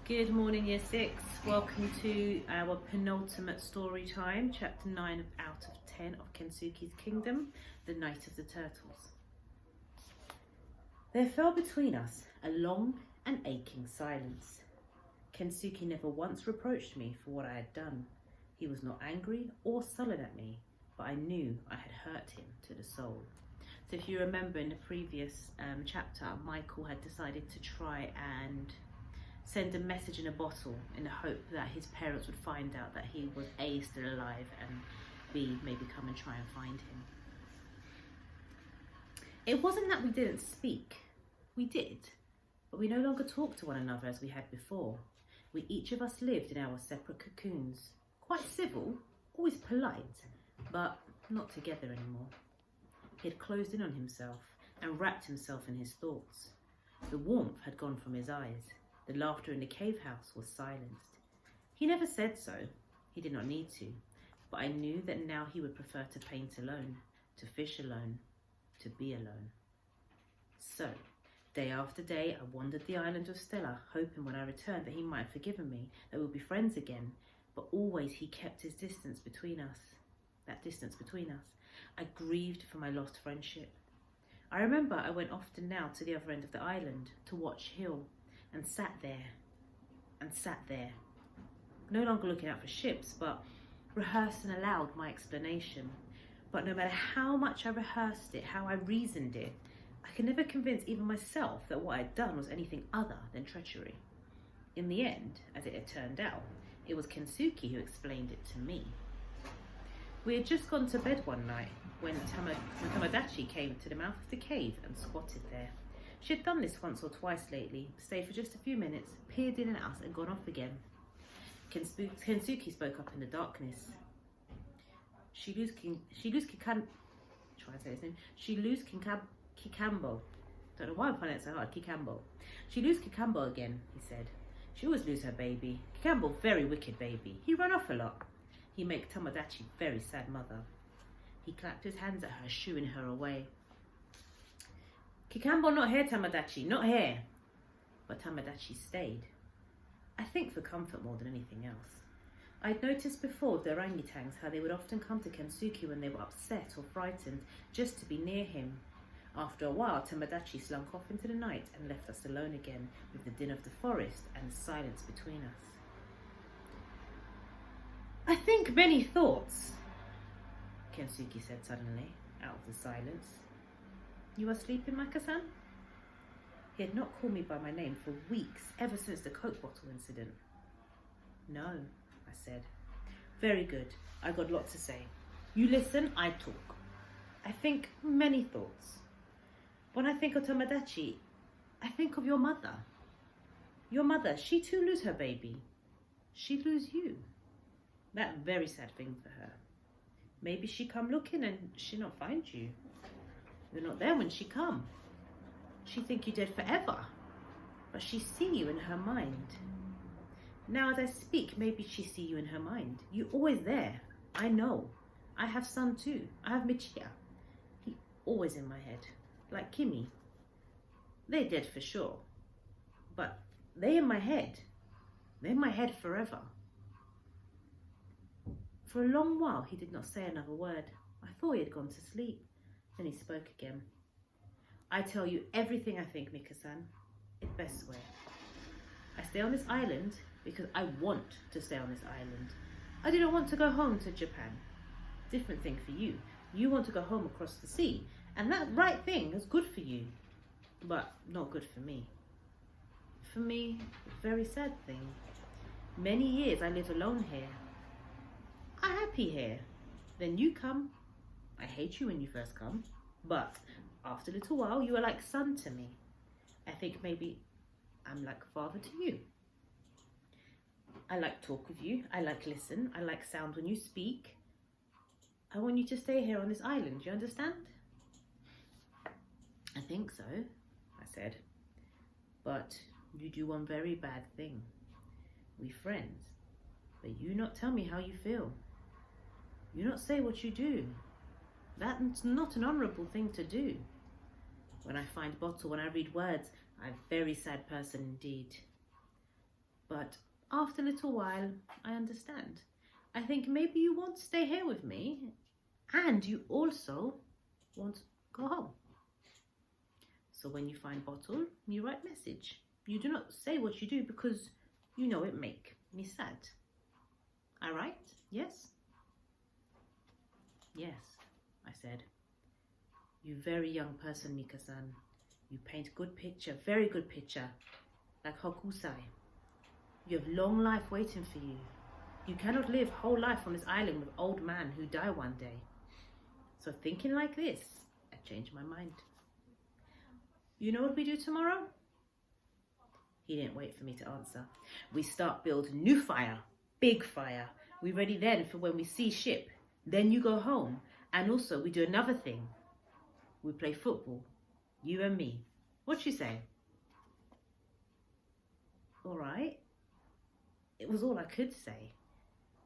Good morning, Year 6. Welcome to our penultimate story time, Chapter 9 out of 10 of Kensuke's Kingdom, The Night of the Turtles. There fell between us a long and aching silence. Kensuke never once reproached me for what I had done. He was not angry or sullen at me, but I knew I had hurt him to the soul. So if you remember in the previous chapter, Michael had decided to try and send a message in a bottle in the hope that his parents would find out that he was A, still alive, and B, maybe come and try and find him. It wasn't that we didn't speak. We did, but we no longer talked to one another as we had before. We each of us lived in our separate cocoons, quite civil, always polite, but not together anymore. He had closed in on himself and wrapped himself in his thoughts. The warmth had gone from his eyes. The laughter in the cave house was silenced. He never said so. He did not need to. But I knew that now he would prefer to paint alone, to fish alone, to be alone. So, day after day, I wandered the island of Stella, hoping when I returned that he might have forgiven me, that we would be friends again. But always he kept his distance between us. That distance between us. I grieved for my lost friendship. I remember I went often now to the other end of the island to watch Hill, and sat there, no longer looking out for ships, but rehearsing aloud my explanation. But no matter how much I rehearsed it, how I reasoned it, I could never convince even myself that what I'd done was anything other than treachery. In the end, as it had turned out, it was Kensuke who explained it to me. We had just gone to bed one night when Tamadachi came to the mouth of the cave and squatted there. She had done this once or twice lately, stayed for just a few minutes, peered in at us and gone off again. Kensuke spoke up in the darkness. Shilu's Kikambo. Don't know why I'm finding it so hard. Kikambo. She lose Kikambo again, he said. She always lose her baby. Kikambo, very wicked baby. He run off a lot. He make Tamadachi very sad mother. He clapped his hands at her, shooing her away. Kikambo not here, Tamadachi, not here. But Tamadachi stayed. I think for comfort more than anything else. I'd noticed before with the orangutans how they would often come to Kensuke when they were upset or frightened, just to be near him. After a while, Tamadachi slunk off into the night and left us alone again with the din of the forest and the silence between us. I think many thoughts, Kensuke said suddenly, out of the silence. You are sleeping, Maka-san? He had not called me by my name for weeks, ever since the Coke bottle incident. No, I said. Very good. I got lots to say. You listen, I talk. I think many thoughts. When I think of Tamadachi, I think of your mother. Your mother, she too lose her baby. She lose you. That very sad thing for her. Maybe she come looking and she not find you. You're not there when she come. She think you dead forever, but she see you in her mind. Now as I speak, maybe she see you in her mind. You always there. I know. I have son too. I have Michiya. He always in my head, like Kimi. They dead for sure, but they in my head. They're in my head forever. For a long while, he did not say another word. I thought he had gone to sleep. Then he spoke again. I tell you everything I think, Mika-san. It best way. I stay on this island because I want to stay on this island. I didn't want to go home to Japan. Different thing for you. You want to go home across the sea. And that right thing is good for you. But not good for me. For me, a very sad thing. Many years I live alone here. I'm happy here. Then you come. I hate you when you first come, but after a little while, you are like son to me. I think maybe I'm like father to you. I like talk with you. I like listen. I like sound when you speak. I want you to stay here on this island. You understand? I think so, I said. But you do one very bad thing. We friends, but you not tell me how you feel. You not say what you do. That's not an honourable thing to do. When I find bottle, when I read words, I'm a very sad person indeed. But after a little while, I understand. I think maybe you want to stay here with me, and you also want to go home. So when you find bottle, you write message. You do not say what you do because you know it make me sad. All right? Yes? Yes, I said. You very young person, Mika-san. You paint good picture, very good picture, like Hokusai. You have long life waiting for you. You cannot live whole life on this island with old man who die one day. So thinking like this, I changed my mind. You know what we do tomorrow? He didn't wait for me to answer. We start build new fire, big fire. We ready then for when we see ship. Then you go home. And also we do another thing. We play football, you and me. What you say? All right. It was all I could say.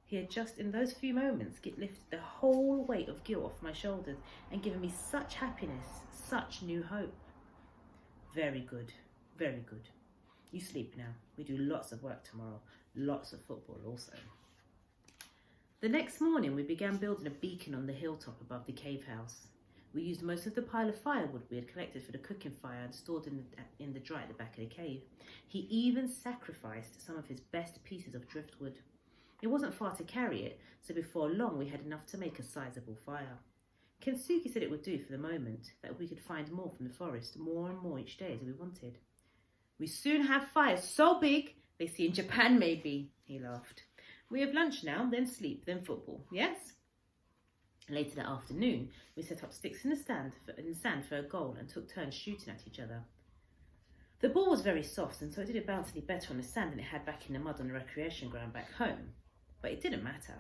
He had just in those few moments lifted the whole weight of guilt off my shoulders and given me such happiness, such new hope. Very good, very good. You sleep now. We do lots of work tomorrow, lots of football also. The next morning we began building a beacon on the hilltop above the cave house. We used most of the pile of firewood we had collected for the cooking fire and stored in the dry at the back of the cave. He even sacrificed some of his best pieces of driftwood. It wasn't far to carry it, so before long we had enough to make a sizable fire. Kensuke said it would do for the moment, that we could find more from the forest, more and more each day as we wanted. We soon have fires so big they see in Japan maybe, he laughed. We have lunch now, then sleep, then football, yes? Later that afternoon, we set up sticks in the sand for a goal and took turns shooting at each other. The ball was very soft, and so it didn't bounce any better on the sand than it had back in the mud on the recreation ground back home. But it didn't matter.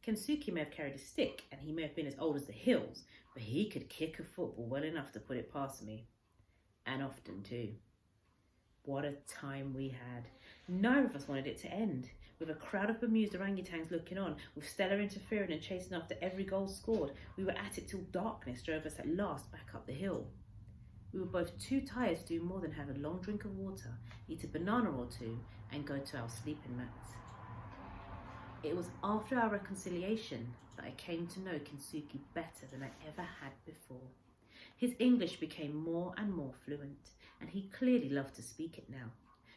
Kensuke may have carried a stick, and he may have been as old as the hills, but he could kick a football well enough to put it past me. And often too. What a time we had. None of us wanted it to end. With a crowd of bemused orangutans looking on, with Stella interfering and chasing after every goal scored, we were at it till darkness drove us at last back up the hill. We were both too tired to do more than have a long drink of water, eat a banana or two, and go to our sleeping mats. It was after our reconciliation that I came to know Kensuke better than I ever had before. His English became more and more fluent, and he clearly loved to speak it now.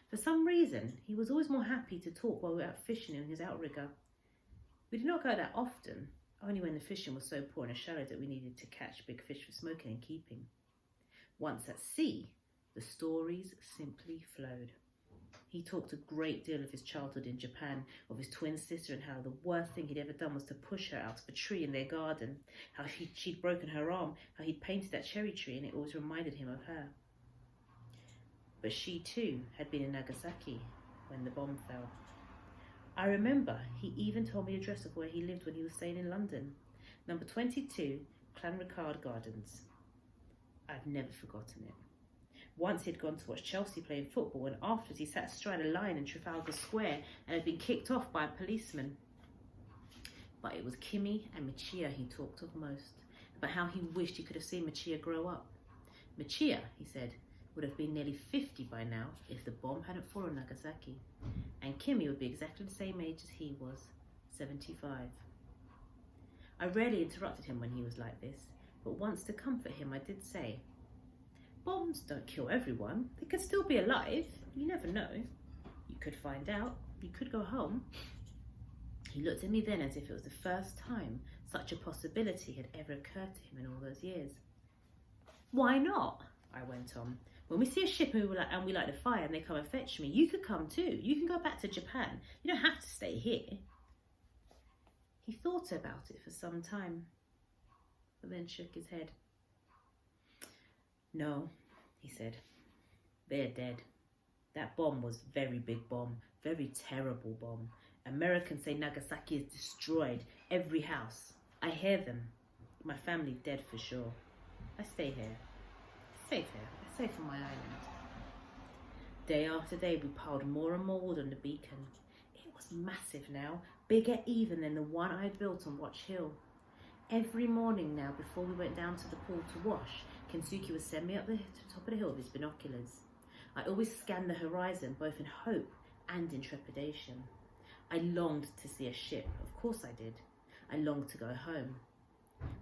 For some reason, he was always more happy to talk while we were out fishing in his outrigger. We did not go that often, only when the fishing was so poor and shallow that we needed to catch big fish for smoking and keeping. Once at sea, the stories simply flowed. He talked a great deal of his childhood in Japan, of his twin sister and how the worst thing he'd ever done was to push her out of a tree in their garden, how she'd broken her arm, how he'd painted that cherry tree and it always reminded him of her. But she too had been in Nagasaki when the bomb fell. I remember he even told me the address of where he lived when he was staying in London, number 22, Clanricarde Gardens. I've never forgotten it. Once he'd gone to watch Chelsea playing football, and afterwards he sat astride a lion in Trafalgar Square and had been kicked off by a policeman. But it was Kimi and Michiya he talked of most, about how he wished he could have seen Michiya grow up. Michiya, he said, would have been nearly 50 by now if the bomb hadn't fallen on Nagasaki, and Kimi would be exactly the same age as he was, 75. I rarely interrupted him when he was like this, but once to comfort him I did say, bombs don't kill everyone. They could still be alive. You never know. You could find out. You could go home. He looked at me then as if it was the first time such a possibility had ever occurred to him in all those years. Why not? I went on. When we see a ship and we light the fire and they come and fetch me, you could come too. You can go back to Japan. You don't have to stay here. He thought about it for some time, but then shook his head. No, he said, they're dead. That bomb was a very big bomb, very terrible bomb. Americans say Nagasaki is destroyed, every house. I hear them. My family dead for sure. I stay here. Safe here. I'm safe on my island. Day after day we piled more and more wood on the beacon. It was massive now, bigger even than the one I had built on Watch Hill. Every morning now, before we went down to the pool to wash, Kensuke would send me up the top of the hill with his binoculars. I always scanned the horizon, both in hope and in trepidation. I longed to see a ship, of course I did. I longed to go home.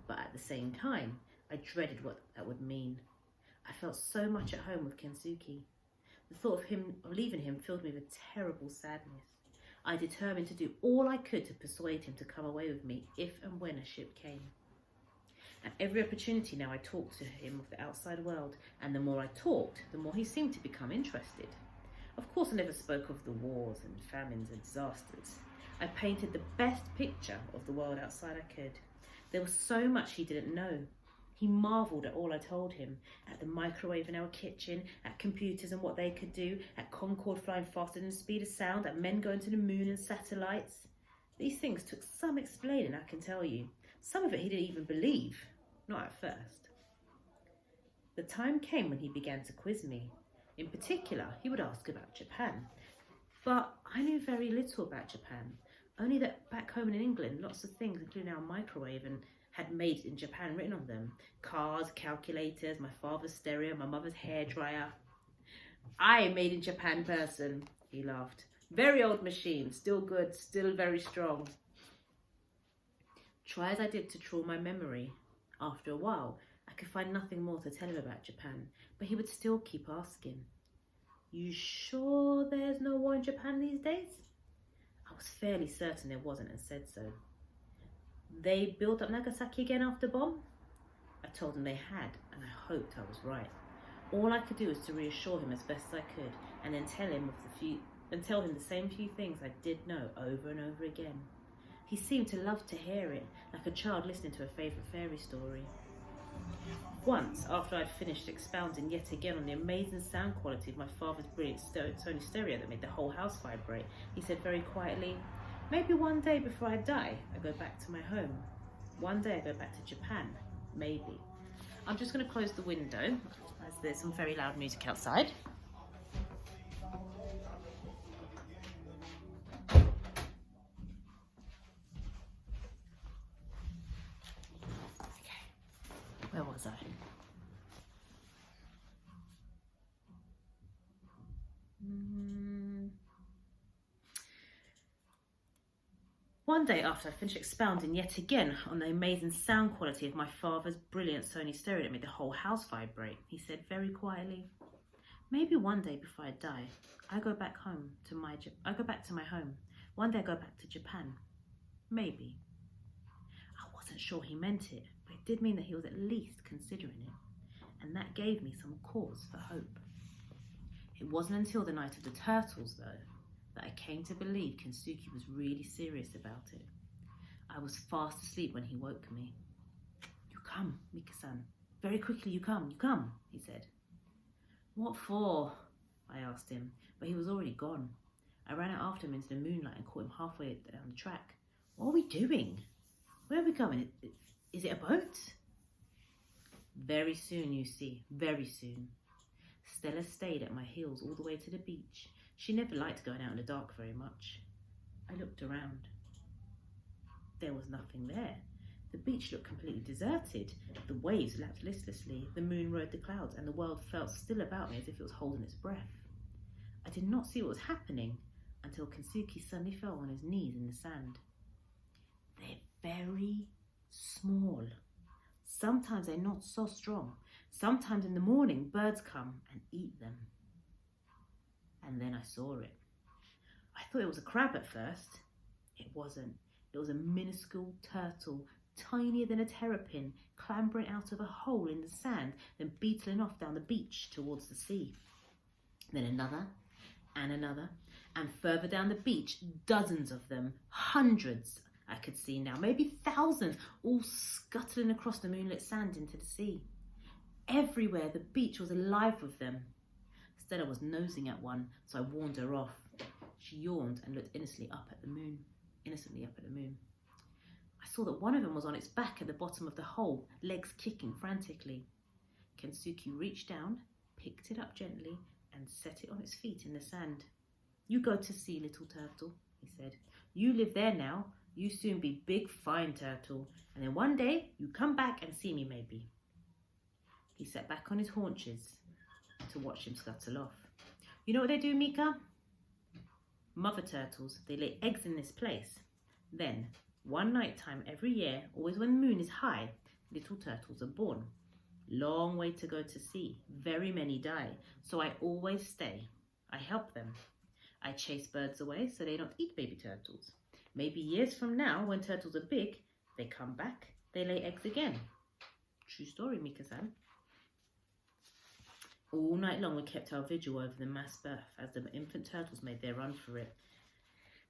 But at the same time, I dreaded what that would mean. I felt so much at home with Kensuke. The thought of leaving him filled me with terrible sadness. I determined to do all I could to persuade him to come away with me if and when a ship came. At every opportunity now I talked to him of the outside world, and the more I talked, the more he seemed to become interested. Of course I never spoke of the wars and famines and disasters. I painted the best picture of the world outside I could. There was so much he didn't know. He marvelled at all I told him, at the microwave in our kitchen, at computers and what they could do, at Concorde flying faster than the speed of sound, at men going to the moon and satellites. These things took some explaining, I can tell you. Some of it he didn't even believe, not at first. The time came when he began to quiz me. In particular, he would ask about Japan. But I knew very little about Japan, only that back home in England, lots of things, including our microwave, and had made in Japan written on them. Cars, calculators, my father's stereo, my mother's hairdryer. I am made in Japan person, he laughed. Very old machine, still good, still very strong. Try as I did to trawl my memory, after a while, I could find nothing more to tell him about Japan, but he would still keep asking. You sure there's no war in Japan these days? I was fairly certain there wasn't and said so. They built up Nagasaki again after bomb? I told him they had, and I hoped I was right. All I could do was to reassure him as best I could, and then tell him the same few things I did know over and over again. He seemed to love to hear it, like a child listening to a favourite fairy story. Once, after I'd finished expounding yet again on the amazing sound quality of my father's brilliant Sony stereo that made the whole house vibrate, he said very quietly, maybe one day before I die, I go back to my home. One day I go back to Japan. Maybe. I'm just going to close the window as there's some very loud music outside. Okay, where was I? One day after I finished expounding yet again on the amazing sound quality of my father's brilliant Sony stereo that made the whole house vibrate, he said very quietly, maybe one day before I die, I go back to my home. One day I go back to Japan. Maybe. I wasn't sure he meant it, but it did mean that he was at least considering it, and that gave me some cause for hope. It wasn't until the night of the turtles, though, that I came to believe Kensuke was really serious about it. I was fast asleep when he woke me. You come, Mika-san. Very quickly you come, he said. What for? I asked him, but he was already gone. I ran out after him into the moonlight and caught him halfway down the track. What are we doing? Where are we going? Is it a boat? Very soon, you see, very soon. Stella stayed at my heels all the way to the beach. She never liked going out in the dark very much. I looked around. There was nothing there. The beach looked completely deserted. The waves lapped listlessly, the moon rode the clouds, and the world felt still about me as if it was holding its breath. I did not see what was happening until Kensuke suddenly fell on his knees in the sand. They're very small. Sometimes they're not so strong. Sometimes in the morning, birds come and eat them. And then I saw it. I thought it was a crab at first. It wasn't. It was a minuscule turtle, tinier than a terrapin, clambering out of a hole in the sand, then beetling off down the beach towards the sea. Then another, and further down the beach, dozens of them, hundreds I could see now, maybe thousands, all scuttling across the moonlit sand into the sea. Everywhere the beach was alive with them. Stella was nosing at one, so I warned her off. She yawned and looked innocently up at the moon. I saw that one of them was on its back at the bottom of the hole, legs kicking frantically. Kensuke reached down, picked it up gently, and set it on its feet in the sand. You go to sea, little turtle, he said. You live there now. You soon be big, fine turtle. And then one day, you come back and see me, maybe. He sat back on his haunches to watch him scuttle off. You know what they do, Mika? Mother turtles, they lay eggs in this place. Then, one night time every year, always when the moon is high, little turtles are born. Long way to go to sea. Very many die, so I always stay. I help them. I chase birds away so they don't eat baby turtles. Maybe years from now, when turtles are big, they come back, they lay eggs again. True story, Mika-san. All night long we kept our vigil over the mass birth as the infant turtles made their run for it.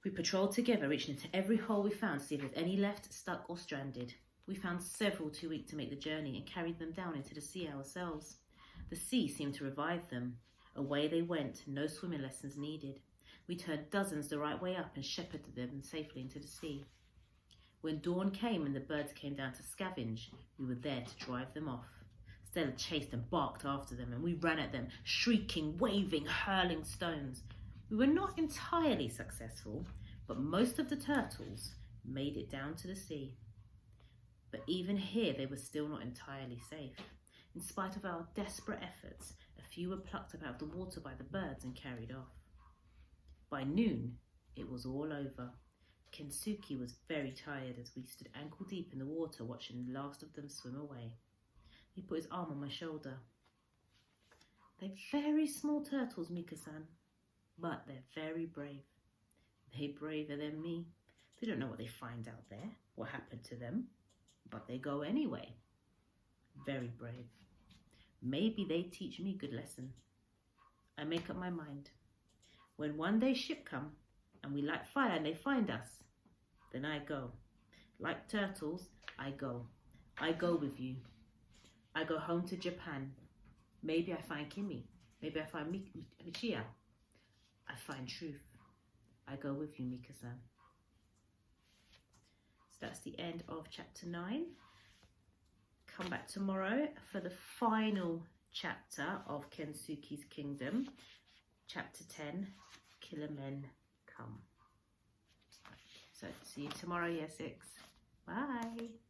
We patrolled together, reaching into every hole we found to see if there's any left, stuck or stranded. We found several too weak to make the journey and carried them down into the sea ourselves. The sea seemed to revive them. Away they went, no swimming lessons needed. We turned dozens the right way up and shepherded them safely into the sea. When dawn came and the birds came down to scavenge, we were there to drive them off. Stella chased and barked after them, and we ran at them, shrieking, waving, hurling stones. We were not entirely successful, but most of the turtles made it down to the sea. But even here they were still not entirely safe. In spite of our desperate efforts, a few were plucked up out of the water by the birds and carried off. By noon, it was all over. Kensuke was very tired as we stood ankle deep in the water watching the last of them swim away. He put his arm on my shoulder. They're very small turtles, Mika-san, but they're very brave. They're braver than me. They don't know what they find out there, what happened to them, but they go anyway. Very brave. Maybe they teach me a good lesson. I make up my mind. When one day ship come and we light fire and they find us, then I go. Like turtles, I go. I go with you. I go home to Japan. Maybe I find Kimi. Maybe I find Michiya. I find truth. I go with you, Mika-san. So that's the end of chapter 9. Come back tomorrow for the final chapter of Kensuke's Kingdom. Chapter 10, Killer Men Come. So see you tomorrow, year 6. Bye.